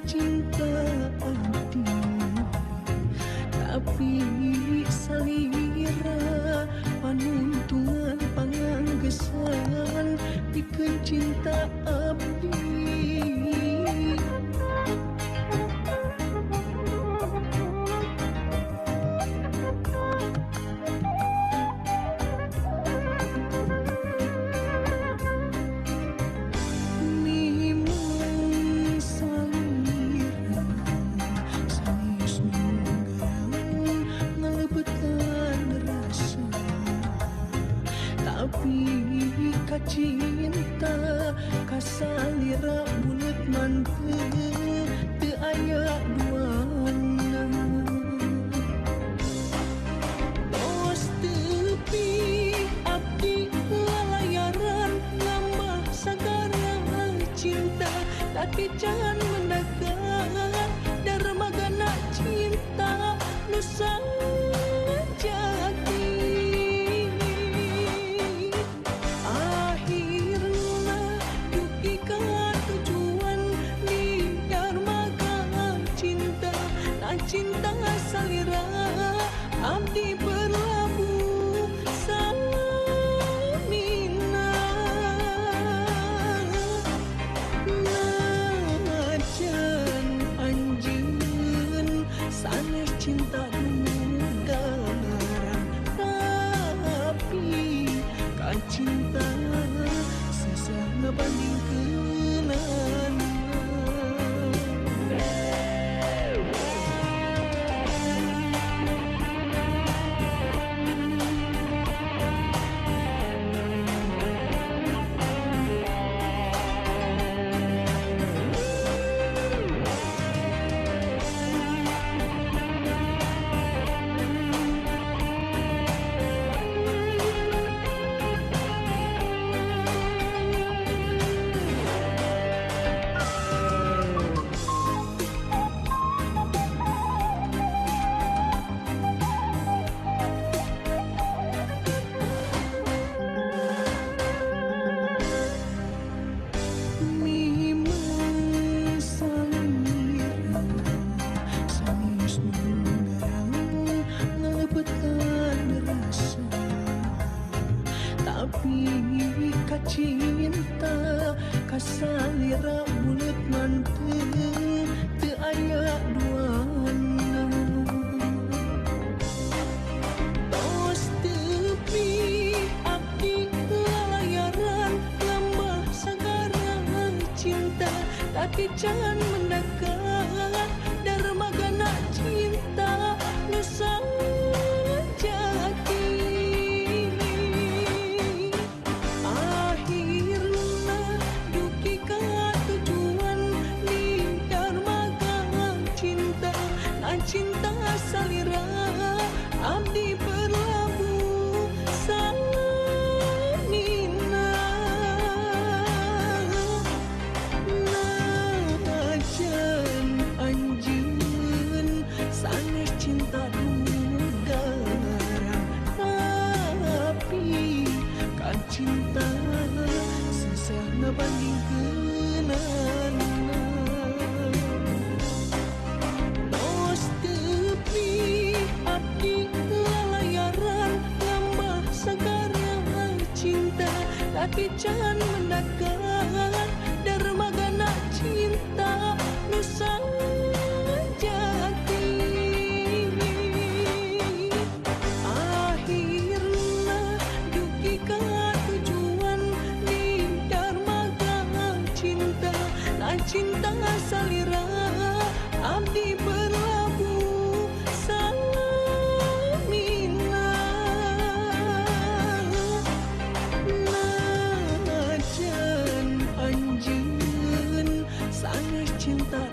cinta abdi, tapi salira panuntungan panganggesan pikeun cinta abdi. Tapi kacinta kasalira bulet manteu teu aya duana. Tos tepi abdi lalayaran ngambah sagara cinta, tapi can mendekat darmagana cinta nu sajati. Cinta salira abdi berlabuh samina, najan anjeun sanes cinta dugaran, tapi kacinta sesah ngebandingkeun. Tapi kacinta kasalira bulet manteu teu aya duana. Tos tepi abdi lalayaran ngambah sagara cinta, tapi can mendekat darmagana cinta nu sajati. Cinta salira abdi berlabuh samina, najan anjeun sanes cinta dugaran, tapi kacinta sesah ngebandingkeun. Abdi lalayaran ngambah sagara cinta, tapi can mendekat darmagana cinta nu sajati. Akhirna dugi ka tujuan di darmagana cinta, cinta salira abdi berlabuh samina, najan anjeun sanes cinta